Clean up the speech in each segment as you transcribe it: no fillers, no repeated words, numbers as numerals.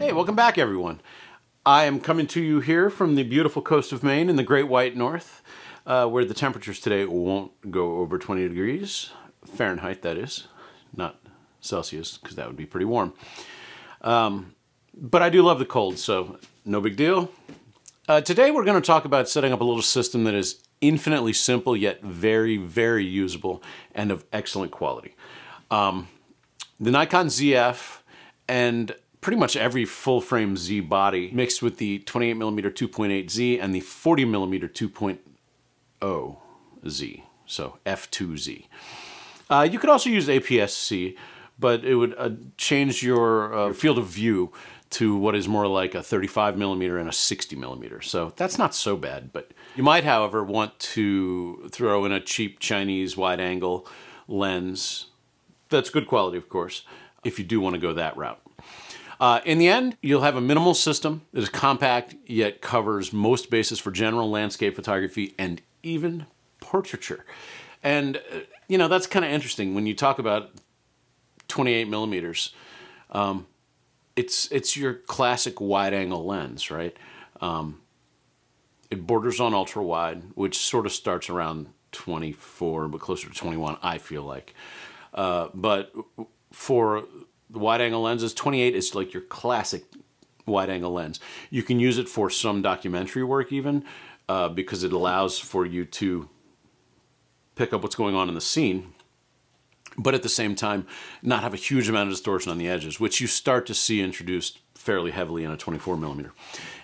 Hey, welcome back everyone. I am coming to you here from the beautiful coast of Maine in the Great White North, where the temperatures today won't go over 20 degrees, Fahrenheit that is, not Celsius, because that would be pretty warm. But I do love the cold, so no big deal. Today we're going to talk about setting up a little system that is infinitely simple, yet very, very usable and of excellent quality. The Nikon Zf and pretty much every full-frame Z body mixed with the 28mm 2.8 Z and the 40mm 2.0 Z, so F2Z. You could also use APS-C, but it would change your field of view to what is more like a 35mm and a 60mm. So that's not so bad, but you might, however, want to throw in a cheap Chinese wide-angle lens. That's good quality, of course, if you do want to go that route. In the end, you'll have a minimal system that is compact, yet covers most bases for general landscape photography and even portraiture. And, you know, that's kind of interesting when you talk about 28mm. It's your classic wide-angle lens, right? It borders on ultra-wide, which sort of starts around 24, but closer to 21, I feel like. But for the wide-angle lenses, 28 is like your classic wide-angle lens. You can use it for some documentary work even, because it allows for you to pick up what's going on in the scene, but at the same time, not have a huge amount of distortion on the edges, which you start to see introduced fairly heavily in a 24mm.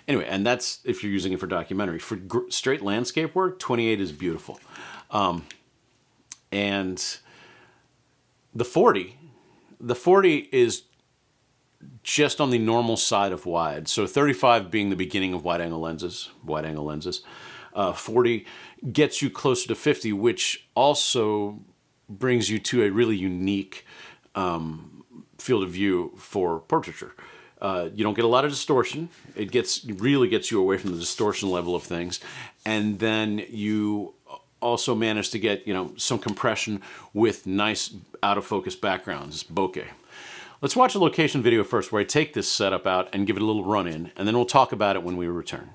Anyway, and that's if you're using it for documentary. For straight landscape work, 28 is beautiful. And the 40 is just on the normal side of wide. So 35 being the beginning of wide-angle lenses. 40 gets you closer to 50, which also brings you to a really unique field of view for portraiture. You don't get a lot of distortion. It really gets you away from the distortion level of things. And then you also manage to get, some compression with nice out-of-focus backgrounds, bokeh. Let's watch a location video first where I take this setup out and give it a little run-in, and then we'll talk about it when we return.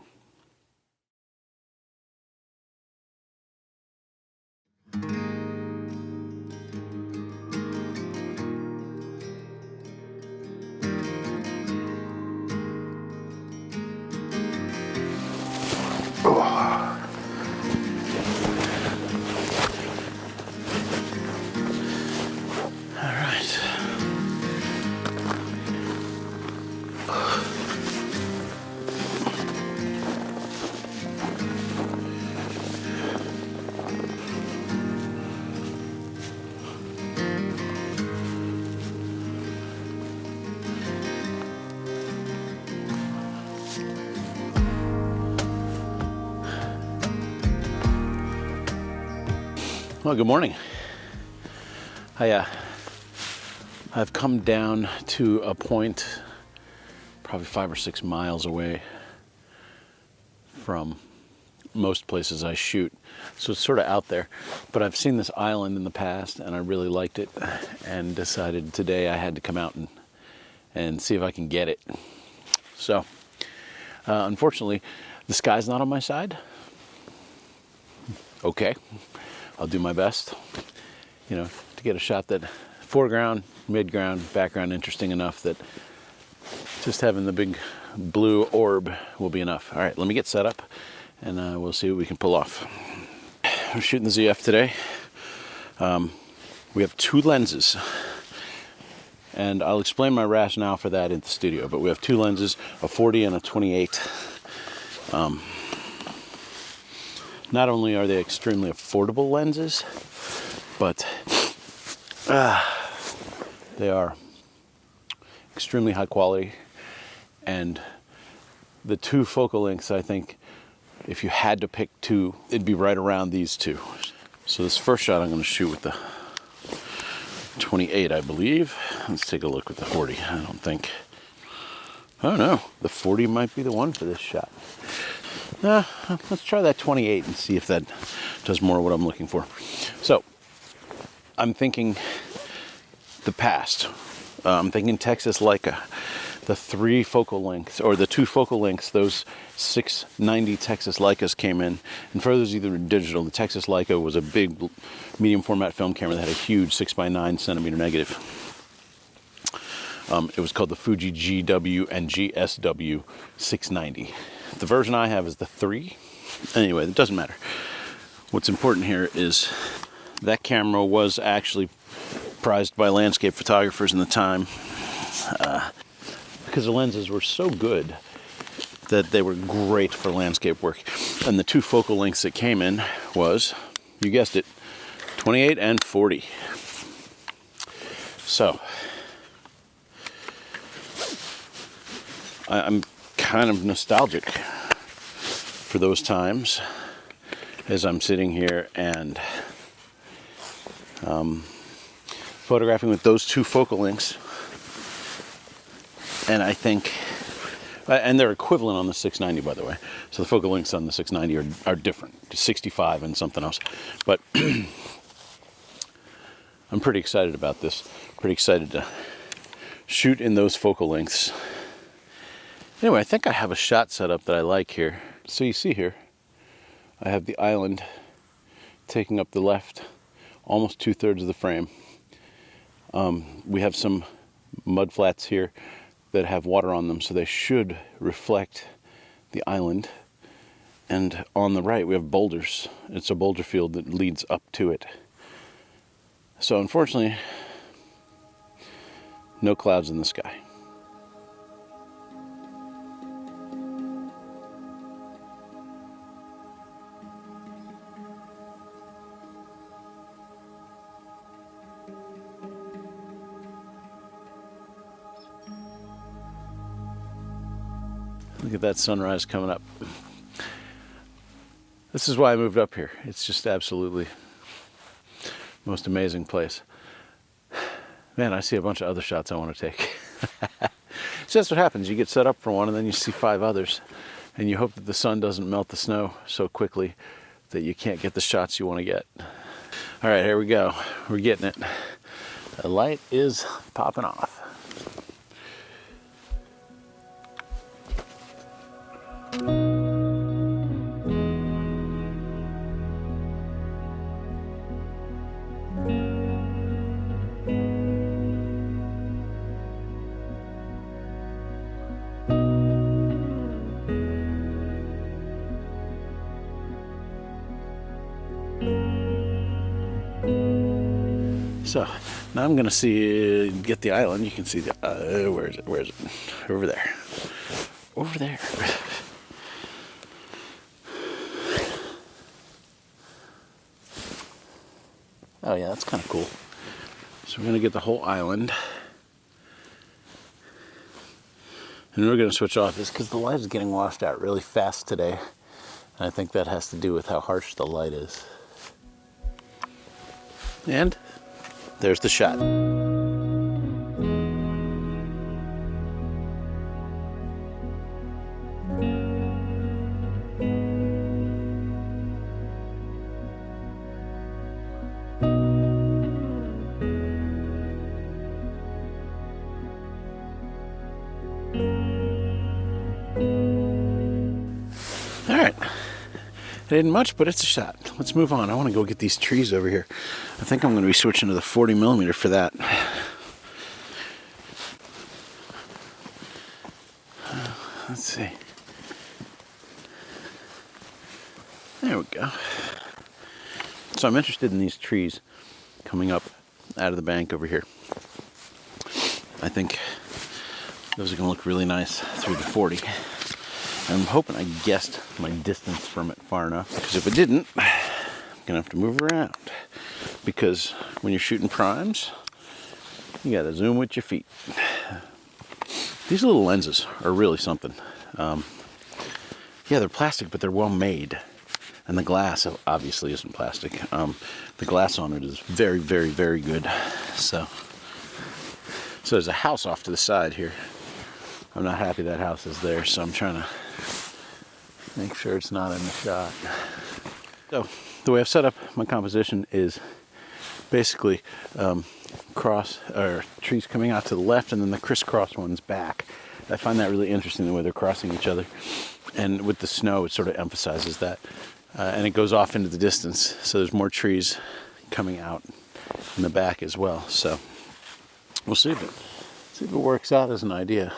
Well, good morning. I've come down to a point probably 5 or 6 miles away from most places I shoot. So it's sort of out there, but I've seen this island in the past and I really liked it and decided today I had to come out and see if I can get it. So, unfortunately, the sky's not on my side. Okay. I'll do my best, to get a shot that foreground, midground, background interesting enough that just having the big blue orb will be enough. All right, let me get set up and we'll see what we can pull off. I'm shooting the ZF today. We have 2 lenses and I'll explain my rationale for that in the studio, but we have 2 lenses, a 40 and a 28. Not only are they extremely affordable lenses, but they are extremely high quality. And the 2 focal lengths, I think, if you had to pick 2, it'd be right around these 2. So this first shot I'm going to shoot with the 28, I believe. Let's take a look with the 40. Oh no, the 40 might be the one for this shot. Let's try that 28 and see if that does more of what I'm looking for. So, I'm thinking the past. I'm thinking Texas Leica. the 3 focal lengths, or the 2 focal lengths, those 690 Texas Leicas came in. And for those either digital, the Texas Leica was a big medium format film camera that had a huge 6x9 centimeter negative. It was called the Fuji GW and GSW 690. The version I have is the 3. Anyway, it doesn't matter. What's important here is that camera was actually prized by landscape photographers in the time because the lenses were so good that they were great for landscape work. And the 2 focal lengths that came in was, you guessed it, 28 and 40. So I'm kind of nostalgic for those times as I'm sitting here and photographing with those 2 focal lengths. And I think, and they're equivalent on the 690, by the way. So the focal lengths on the 690 are different, 65 and something else. But I'm pretty excited about this. Pretty excited to shoot in those focal lengths. Anyway, I think I have a shot set up that I like here. So you see here, I have the island taking up the left, almost 2/3 of the frame. We have some mud flats here that have water on them, so they should reflect the island. And on the right, we have boulders. It's a boulder field that leads up to it. So unfortunately, no clouds in the sky. Look at that sunrise coming up. This is why I moved up here. It's just absolutely the most amazing place. Man, I see a bunch of other shots I want to take. So that's what happens. You get set up for one and then you see 5 others. And you hope that the sun doesn't melt the snow so quickly that you can't get the shots you want to get. All right, here we go. We're getting it. The light is popping off. So now I'm going to see, get the island. You can see the, where is it? Where is it? Over there. Over there. Oh yeah, that's kind of cool. So we're going to get the whole island. And we're going to switch off this because the light is getting washed out really fast today. And I think that has to do with how harsh the light is. And there's the shot. All right. It ain't much, but it's a shot. Let's move on. I want to go get these trees over here. I think I'm going to be switching to the 40mm for that. Let's see. There we go. So I'm interested in these trees coming up out of the bank over here. I think those are going to look really nice through the 40. I'm hoping I guessed my distance from it far enough, because if I didn't, I'm gonna have to move around. Because when you're shooting primes, you gotta zoom with your feet. These little lenses are really something. Yeah, they're plastic, but they're well made. And the glass obviously isn't plastic. The glass on it is very, very, very good. So there's a house off to the side here. I'm not happy that house is there, so I'm trying to make sure it's not in the shot. So the way I've set up my composition is basically trees coming out to the left and then the crisscross ones back. I find that really interesting, the way they're crossing each other. And with the snow, it sort of emphasizes that. And it goes off into the distance, so there's more trees coming out in the back as well. So we'll see if it works out as an idea.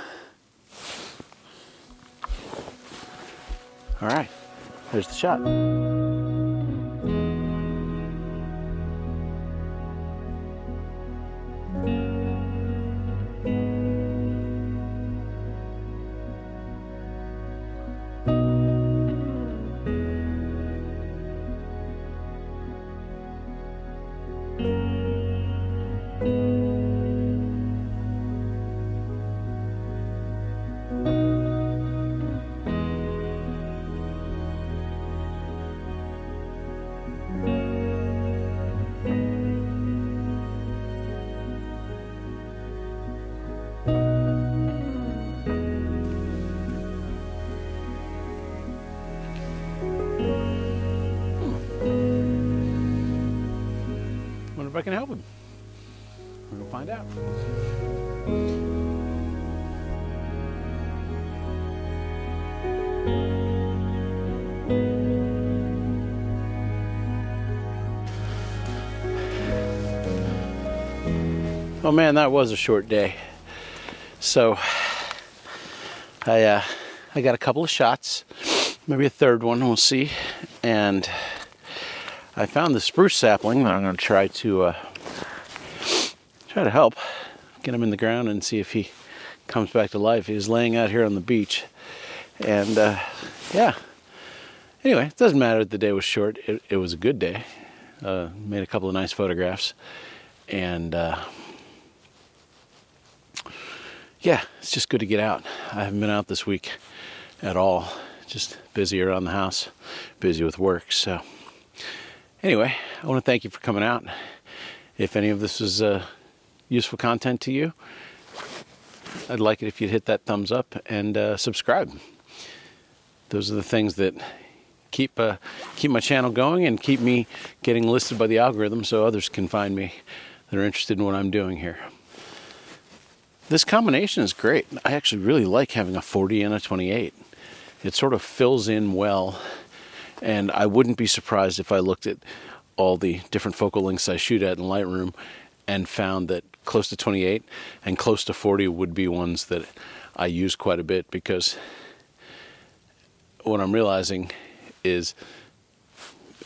All right, there's the shot. Wonder if I can help him. We're gonna find out. Oh man, that was a short day. So I got a couple of shots, maybe a third one, we'll see. And I found the spruce sapling that I'm going to try to help get him in the ground and see if he comes back to life. He's laying out here on the beach, and yeah. Anyway, it doesn't matter that the day was short. It was a good day. Made a couple of nice photographs, and yeah, it's just good to get out. I haven't been out this week at all. Just busy around the house, busy with work. So anyway, I want to thank you for coming out. If any of this is useful content to you, I'd like it if you'd hit that thumbs up and subscribe. Those are the things that keep my channel going and keep me getting listed by the algorithm so others can find me that are interested in what I'm doing here. This combination is great. I actually really like having a 40 and a 28. It sort of fills in well, and I wouldn't be surprised if I looked at all the different focal lengths I shoot at in Lightroom and found that close to 28 and close to 40 would be ones that I use quite a bit, because what I'm realizing is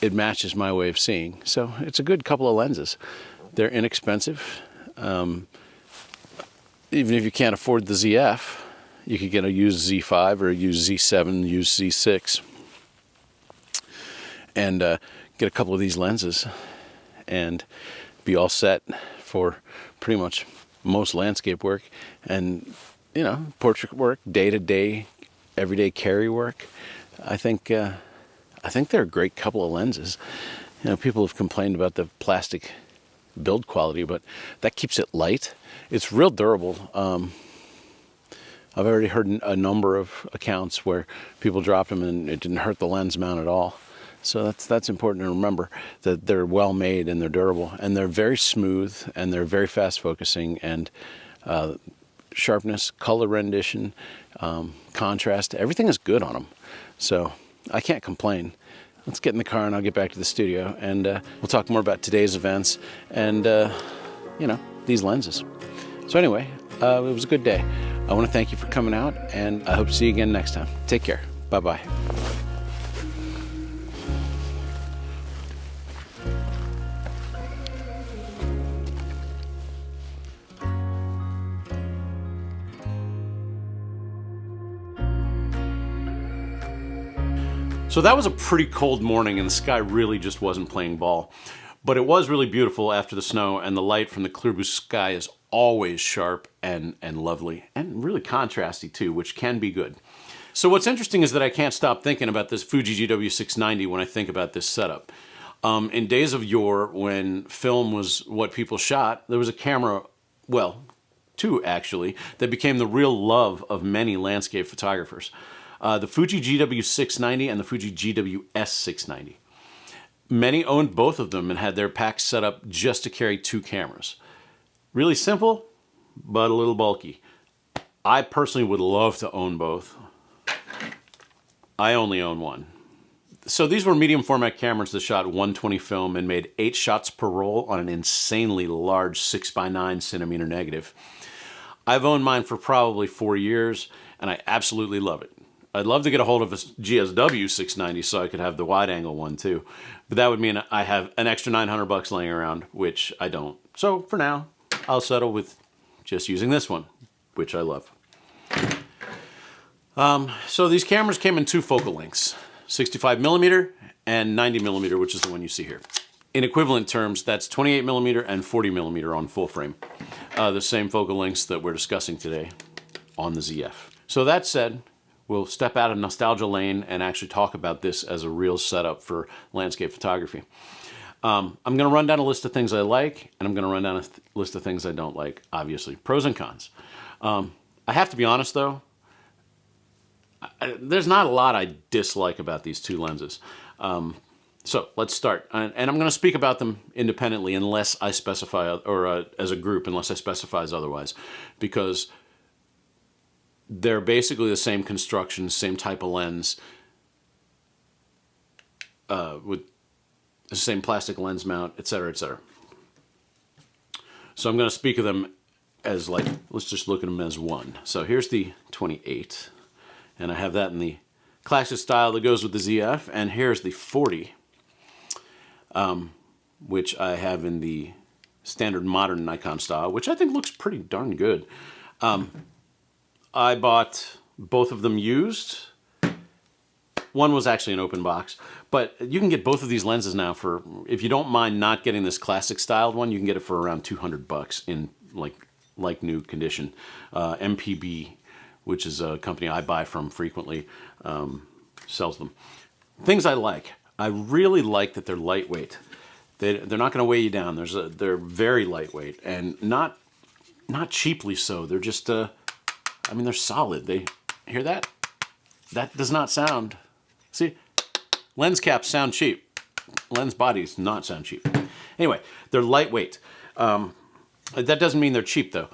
it matches my way of seeing. So it's a good couple of lenses. They're inexpensive. Even if you can't afford the ZF, you could get a used Z5 or a used Z7, used Z6, and get a couple of these lenses and be all set for pretty much most landscape work and, you know, portrait work, day-to-day, everyday carry work. I think they're a great couple of lenses. You know, people have complained about the plastic build quality, but that keeps it light. It's real durable. I've already heard a number of accounts where people dropped them and it didn't hurt the lens mount at all. So that's important to remember, that they're well made and they're durable and they're very smooth and they're very fast focusing, and sharpness, color rendition, contrast, everything is good on them. So I can't complain. Let's get in the car and I'll get back to the studio, and we'll talk more about today's events and, you know, these lenses. So anyway, it was a good day. I want to thank you for coming out, and I hope to see you again next time. Take care. Bye-bye. So that was a pretty cold morning, and the sky really just wasn't playing ball. But it was really beautiful after the snow, and the light from the clear blue sky is always sharp and lovely, and really contrasty too, which can be good. So what's interesting is that I can't stop thinking about this Fuji GW690 when I think about this setup. In days of yore, when film was what people shot, there was a camera, well, two actually, that became the real love of many landscape photographers. The Fuji GW690 and the Fuji GW-S690. Many owned both of them and had their packs set up just to carry two cameras. Really simple, but a little bulky. I personally would love to own both. I only own one. So these were medium format cameras that shot 120 film and made 8 shots per roll on an insanely large 6x9 centimeter negative. I've owned mine for probably 4 years, and I absolutely love it. I'd love to get a hold of a GSW 690 so I could have the wide angle one too. But that would mean I have an extra $900 laying around, which I don't. So for now, I'll settle with just using this one, which I love. So these cameras came in 2 focal lengths, 65mm and 90mm, which is the one you see here. In equivalent terms, that's 28mm and 40mm on full frame. The same focal lengths that we're discussing today on the ZF. So that said, we'll step out of nostalgia lane and actually talk about this as a real setup for landscape photography. I'm going to run down a list of things I like, and I'm going to run down a list of things I don't like, obviously. Pros and cons. I have to be honest, though. There's not a lot I dislike about these 2 lenses. So let's start. And I'm going to speak about them independently unless I specify, or as a group, unless I specifies otherwise. Because they're basically the same construction, same type of lens, with the same plastic lens mount, etc., etc. So I'm going to speak of them as like, let's just look at them as one. So here's the 28, and I have that in the classic style that goes with the ZF, and here's the 40, which I have in the standard modern Nikon style, which I think looks pretty darn good. I bought both of them used. One was actually an open box, but you can get both of these lenses now for, if you don't mind not getting this classic styled one, you can get it for around $200 in like new condition. MPB, which is a company I buy from frequently, sells them. Things I like. I really like that they're lightweight. They're not going to weigh you down. They're very lightweight, and not cheaply so. They're just, I mean, they're solid. Hear that? That does not sound... See? Lens caps sound cheap. Lens bodies not sound cheap. Anyway, they're lightweight. That doesn't mean they're cheap, though.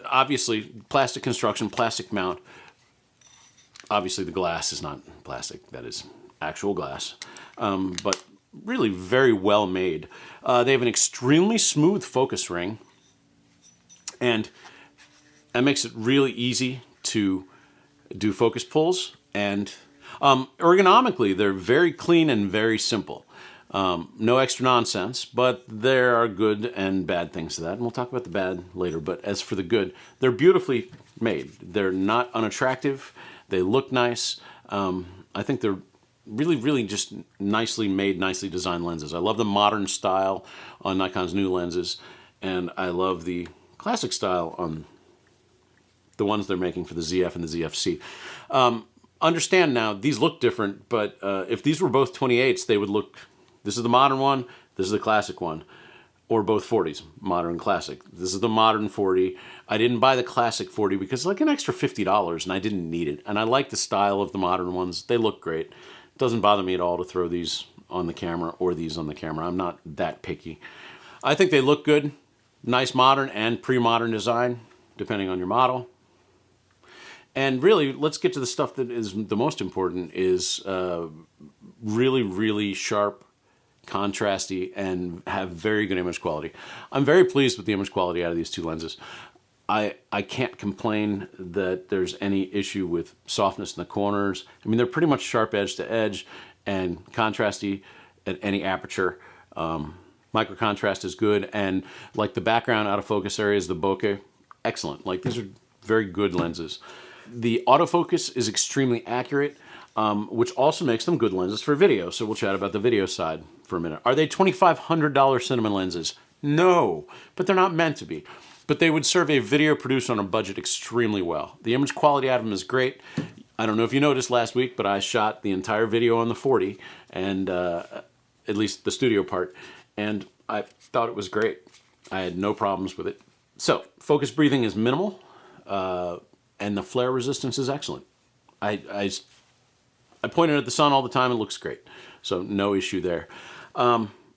Obviously, plastic construction, plastic mount. Obviously, the glass is not plastic. That is actual glass. But really very well made. They have an extremely smooth focus ring. And that makes it really easy to do focus pulls. And ergonomically, they're very clean and very simple. No extra nonsense, but there are good and bad things to that. And we'll talk about the bad later. But as for the good, they're beautifully made. They're not unattractive. They look nice. I think they're really, really just nicely made, nicely designed lenses. I love the modern style on Nikon's new lenses. And I love the classic style on the ones they're making for the ZF and the ZFC. Understand now, these look different, but if these were both 28s, they would look... This is the modern one, this is the classic one. Or both 40s, modern and classic. This is the modern 40. I didn't buy the classic 40 because it's like an extra $50, and I didn't need it. And I like the style of the modern ones. They look great. It doesn't bother me at all to throw these on the camera or these on the camera. I'm not that picky. I think they look good. Nice modern and pre-modern design, depending on your model. And really, let's get to the stuff that is the most important, is really, really sharp, contrasty, and have very good image quality. I'm very pleased with the image quality out of these 2 lenses. I can't complain that there's any issue with softness in the corners. I mean, they're pretty much sharp edge to edge and contrasty at any aperture. Micro contrast is good, and like the background out of focus areas, the bokeh, excellent. Like, these are very good lenses. The autofocus is extremely accurate, which also makes them good lenses for video. So we'll chat about the video side for a minute. Are they $2,500 cinema lenses? No, but they're not meant to be. But they would serve a video producer on a budget extremely well. The image quality out of them is great. I don't know if you noticed last week, but I shot the entire video on the 40, and at least the studio part, and I thought it was great. I had no problems with it. So, focus breathing is minimal. And the flare resistance is excellent. I point it at the sun all the time. It looks great. So no issue there.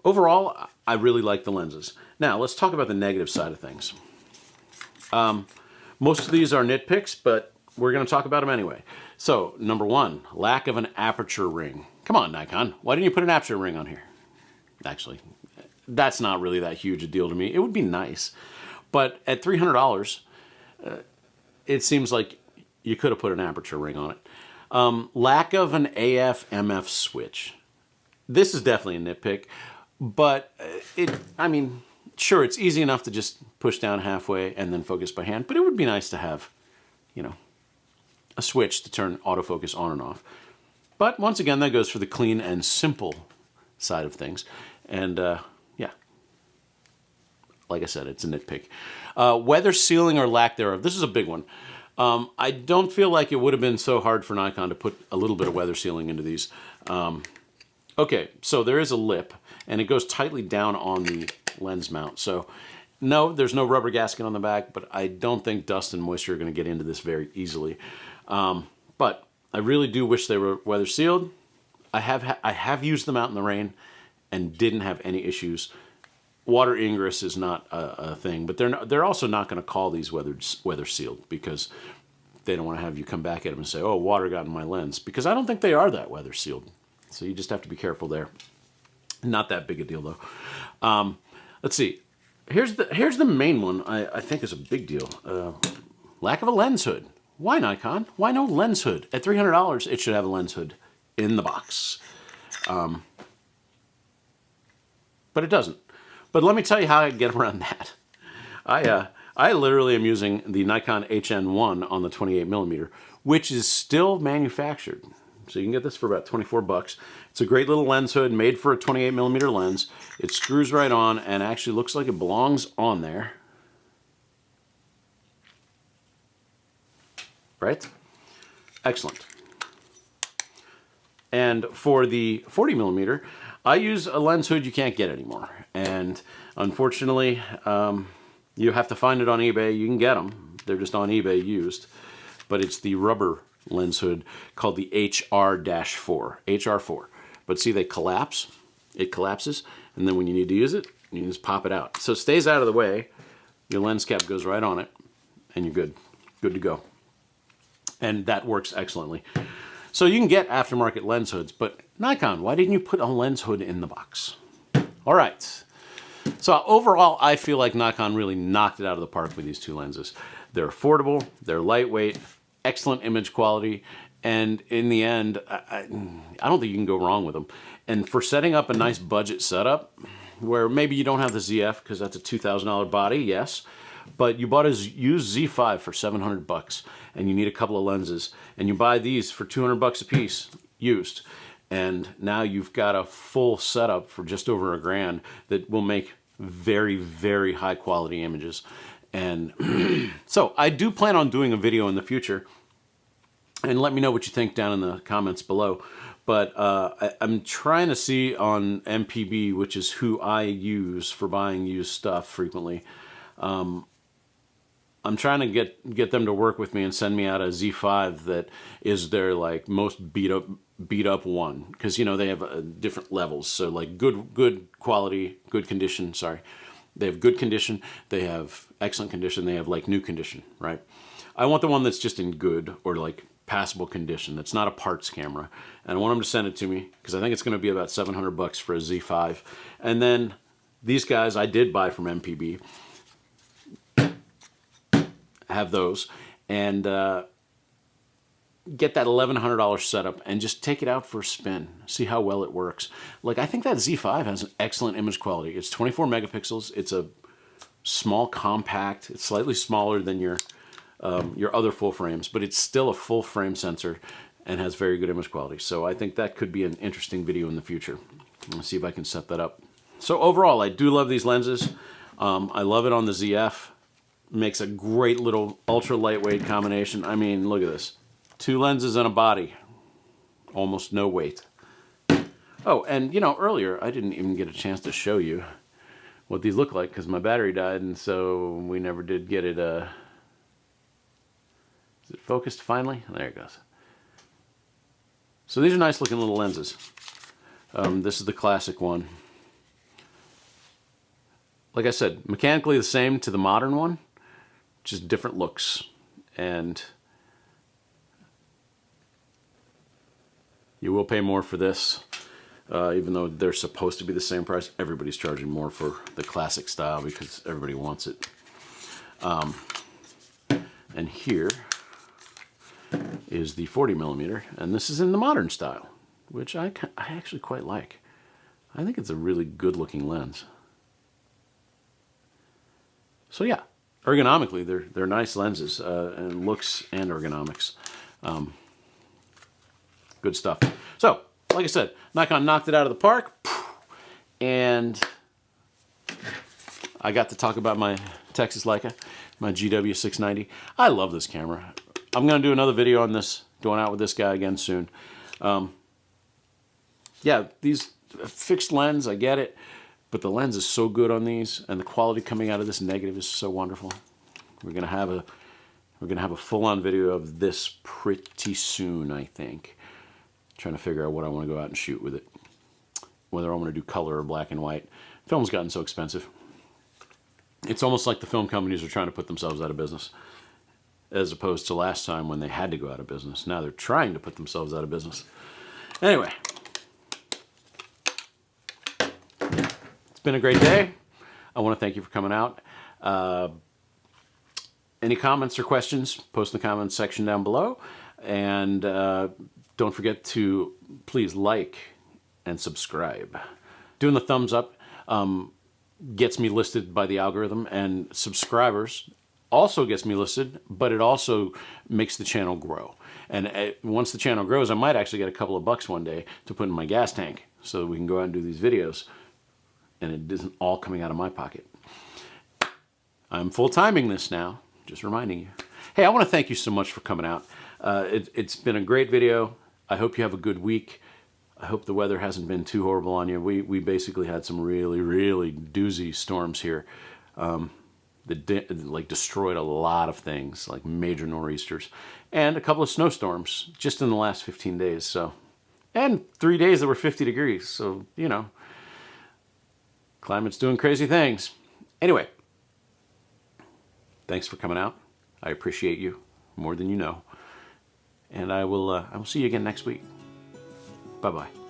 Overall, I really like the lenses. Now, let's talk about the negative side of things. Most of these are nitpicks, but we're going to talk about them anyway. So, number one, lack of an aperture ring. Come on, Nikon. Why didn't you put an aperture ring on here? Actually, that's not really that huge a deal to me. It would be nice. But at $300, it seems like you could have put an aperture ring on it. Lack of an AF-MF switch. This is definitely a nitpick, but I mean, sure, it's easy enough to just push down halfway and then focus by hand, but it would be nice to have, you know, a switch to turn autofocus on and off. But once again, that goes for the clean and simple side of things. And yeah, like I said, it's a nitpick. Weather sealing or lack thereof. This is a big one. I don't feel like it would have been so hard for Nikon to put a little bit of weather sealing into these. Okay, so there is a lip, and it goes tightly down on the lens mount. So no, there's no rubber gasket on the back, but I don't think dust and moisture are going to get into this very easily. But I really do wish they were weather sealed. I have used them out in the rain and didn't have any issues. Water ingress is not a thing, but they're also not going to call these weather sealed because they don't want to have you come back at them and say, "Oh, water got in my lens," because I don't think they are that weather sealed. So you just have to be careful there. Not that big a deal though. Let's see. Here's the main one. I think is a big deal. Lack of a lens hood. Why, Nikon? Why no lens hood? At $300, it should have a lens hood in the box. But it doesn't. But let me tell you how I get around that. I literally am using the Nikon HN1 on the 28mm, which is still manufactured. So you can get this for about 24 bucks. It's a great little lens hood made for a 28mm lens. It screws right on and actually looks like it belongs on there. Right? Excellent. And for the 40mm, I use a lens hood you can't get anymore. And unfortunately, you have to find it on eBay. You can get them. They're just on eBay used. But it's the rubber lens hood called the HR4. But see, they collapse. It collapses. And then when you need to use it, you can just pop it out. So it stays out of the way. Your lens cap goes right on it. And you're good. Good to go. And that works excellently. So you can get aftermarket lens hoods, but Nikon, why didn't you put a lens hood in the box? All right. So overall, I feel like Nikon really knocked it out of the park with these two lenses. They're affordable, they're lightweight, excellent image quality, and in the end, I don't think you can go wrong with them. And for setting up a nice budget setup, where maybe you don't have the ZF because that's a $2,000 body, yes, but you bought a used Z5 for 700 bucks and you need a couple of lenses and you buy these for 200 bucks a piece used, and now you've got a full setup for just over $1,000 that will make very, very high quality images. And so I do plan on doing a video in the future, and let me know what you think down in the comments below. But I'm trying to see on MPB, which is who I use for buying used stuff frequently. I'm trying to get them to work with me and send me out a Z5 that is their like most beat up one, because you know they have different levels. So like good quality, good condition. Sorry, they have good condition. They have excellent condition. They have like new condition, right? I want the one that's just in good or like passable condition. That's not a parts camera, and I want them to send it to me because I think it's going to be about 700 bucks for a Z5. And then these guys I did buy from MPB. Have those, and get that $1,100 setup and just take it out for a spin. See how well it works. Like, I think that Z5 has an excellent image quality. It's 24 megapixels. It's a small, compact. It's slightly smaller than your other full frames, but it's still a full frame sensor and has very good image quality. So I think that could be an interesting video in the future. Let's see if I can set that up. So overall, I do love these lenses. I love it on the ZF. Makes a great little ultra lightweight combination. I mean, look at this. 2 lenses and a body. Almost no weight. Oh, and you know, earlier I didn't even get a chance to show you what these look like because my battery died, and so we never did get it. Is it focused finally? There it goes. So these are nice looking little lenses. This is the classic one. Like I said, mechanically the same to the modern one, just different looks. and you will pay more for this. Even though they're supposed to be the same price, everybody's charging more for the classic style because everybody wants it. And here is the 40mm, and this is in the modern style, which I actually quite like. I think it's a really good looking lens. So yeah, ergonomically they're nice lenses, and looks and ergonomics. Good stuff. So, like I said, Nikon knocked it out of the park, and I got to talk about my Texas Leica, my GW690. I love this camera. I'm going to do another video on this, going out with this guy again soon. Yeah, these fixed lens, I get it, but the lens is so good on these, and the quality coming out of this negative is so wonderful. We're going to have a full-on video of this pretty soon, I think. Trying to figure out what I want to go out and shoot with it. Whether I want to do color or black and white. Film's gotten so expensive. It's almost like the film companies are trying to put themselves out of business, as opposed to last time when they had to go out of business. Now they're trying to put themselves out of business. Anyway, it's been a great day. I want to thank you for coming out. Any comments or questions, post in the comments section down below. And don't forget to please like and subscribe. Doing the thumbs up gets me listed by the algorithm, and subscribers also gets me listed, but it also makes the channel grow. And once the channel grows, I might actually get a couple of bucks one day to put in my gas tank so that we can go out and do these videos, and it isn't all coming out of my pocket. I'm full-timing this now, just reminding you. Hey, I want to thank you so much for coming out. It's been a great video. I hope you have a good week. I hope the weather hasn't been too horrible on you. We basically had some really, really doozy storms here that like destroyed a lot of things, like major nor'easters, and a couple of snowstorms just in the last 15 days. So, and 3 days that were 50 degrees. So, you know, climate's doing crazy things. Anyway, thanks for coming out. I appreciate you more than you know. And I will see you again next week. Bye-bye.